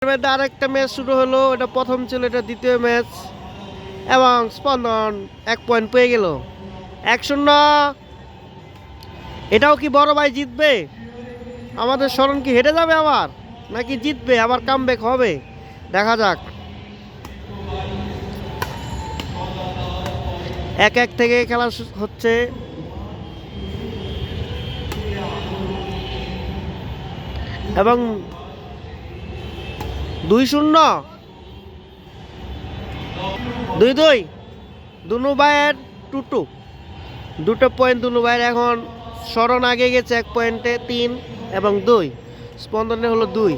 আরেকটা ম্যাচ শুরু হলো। এটা প্রথম ছিল, এটা দ্বিতীয় ম্যাচ এবং স্পন্দন 1 পয়েন্ট পেয়ে গেল। 1-0। এটাও কি বড় ভাই জিতবে? আমাদের স্মরণ কি হেরে যাবে আবার, নাকি জিতবে আবার কামব্যাক হবে? দেখা যাক। 1-1 থেকে খেলা হচ্ছে। এবং 2-0, 2-2 দুনু ভাইয়ের 2-2, দুটো পয়েন্ট দুনু ভাইয়ের। এখন স্মরণ আগে গেছে 1 পয়েন্টে, 3 এবং 2। স্পন্দনে হলো 2।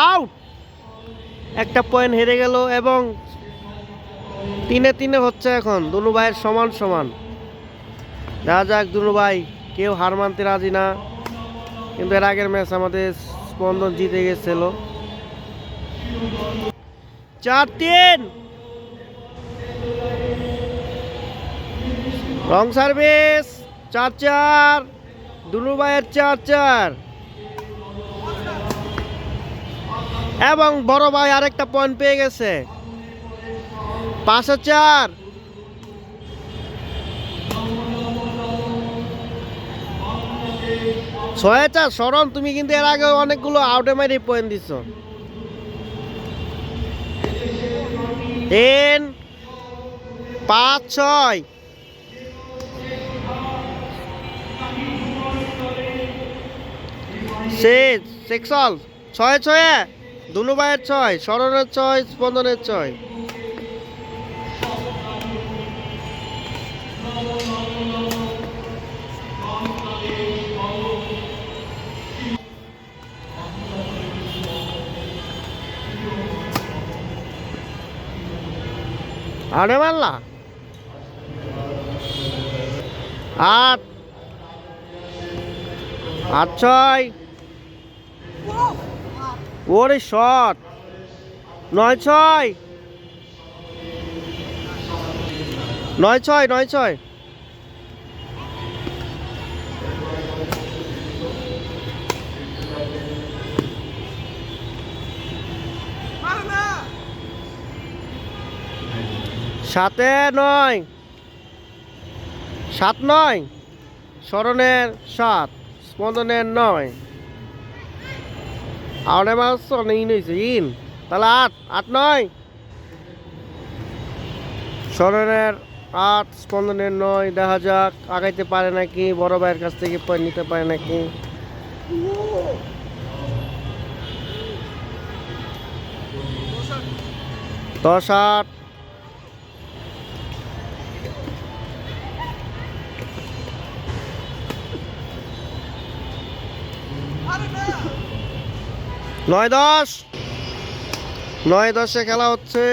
আউট, একটা পয়েন্ট হেরে গেল এবং 3-3 হচ্ছে এখন। দুনু ভাইয়ের সমান সমান। দেখা যাক, দুনু ভাই কেউ হার মানতে রাজি না, কিন্তু এর আগের ম্যাচ আমাদের স্পন্দন জিতে গেছিল। 4-3 রং সার্ভিস। 4-4 দুনু ভাইয়ের 4-4। এবং বড় ভাই আরেকটা পয়েন্ট পেয়ে গেছে। 5-4। শরণ, তুমি কিন্তু এর আগে অনেকগুলো আউটে মারি পয়েন্ট দিচ্ছ। 3, 5, 6। 6-6 দুনু ভাইয়ের 6, শরণের 6, স্পন্দনের 6। আরে মারলা 8, 8-6। ওরে শট। 9-6, 9-6, 9-6। সাতে 9, 7-9 শরণের 7, স্পন্দনের 9। আউটে মাছ অনেক হয়েছে ইন, তাহলে 8, 8-9 শরণের 8, স্পন্দনের 9। দেখা যাক আগাইতে পারে নাকি, বড় ভাইয়ের কাছ থেকে পয়েন্ট নিতে পারে নাকি। 10-8। 9-10, 9-10 খেলা হচ্ছে।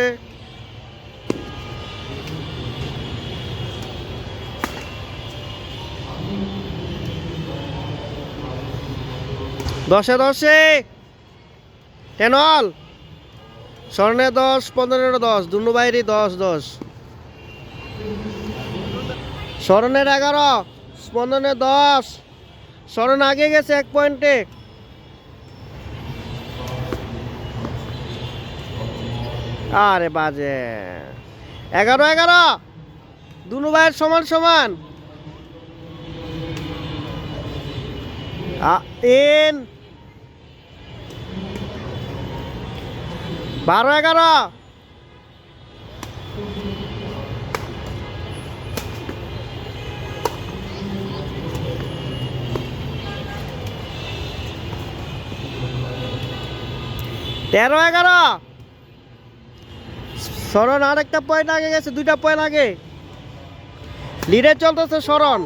দশে 10 অল। স্বর্ণের 10, স্পন্দনের 10, দুনু বাইরে 10-10। স্মরণের 11, স্পন্দনের 10। স্মরণ আগে গেছে 1 পয়েন্টে। আরে বাজে। 11-11 দুনু ভাইয়ের সমান সমান। 12-11। 13-11 স্মরণ আরেকটা পয়েন্ট আগে গেছে, 2টা পয়েন্ট আগে। লিডে চলতেছে স্মরণ।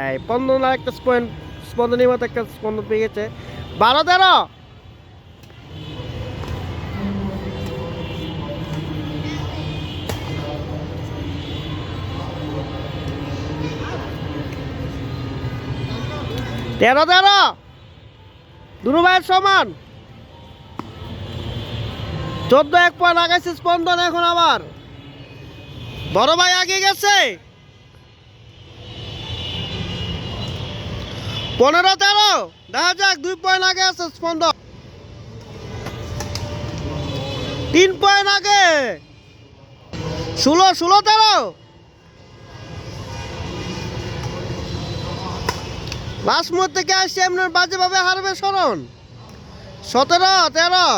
এই স্পন্দন আরেকটা পয়েন্ট, স্পন্দনের মতো একটা স্পন্দন পেয়ে গেছে। 12-13। 13-13 দুনু ভাইয়ের সমান। 14-1 পয়েন্ট আগাইছে স্পন্দন। এখন আবার বড় ভাই আগে গেছে। 15-13 দেখা যাক 2 পয়েন্ট আগে আছে স্পন্দন, 3 পয়েন্ট আগে, 16-13। লাস্ট মুহূর্তে কে আসছে এমন বাজেভাবে হারবে শরণ। 17-13।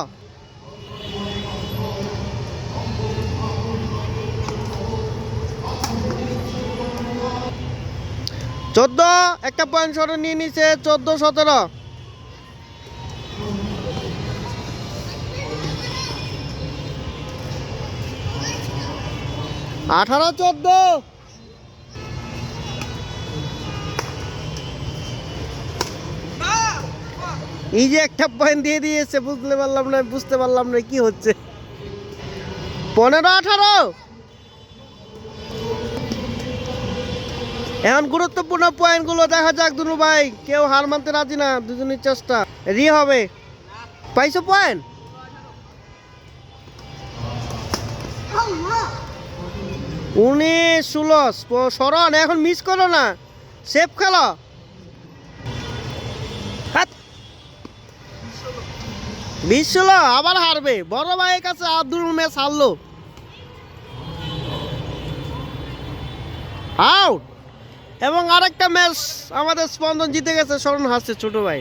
চোদ্দ, একটা পয়েন্ট শরণ নিয়ে নিছে, 14-17। 18-14। এই যে একটা পয়েন্ট দিয়ে দিয়েছে, বুঝতে পারলাম না কি হচ্ছে। 15-18। এখন গুরুত্বপূর্ণ পয়েন্টগুলো দেখা যাক। দুনু ভাই কেউ হার মানতে রাজি না, দুজনের চেষ্টা রি হবে। পাইছো পয়েন্ট? 19-16। শরণ এখন মিস করো না, সেফ খেলো। 20-16। আবার হারবে, বড় ভাইয়ের কাছে আব্দুল ম্যাচ হারলো। আউট। এবং আরেকটা ম্যাচ আমাদের স্পন্দন জিতে গেছে, শরণ হারছে ছোট ভাই।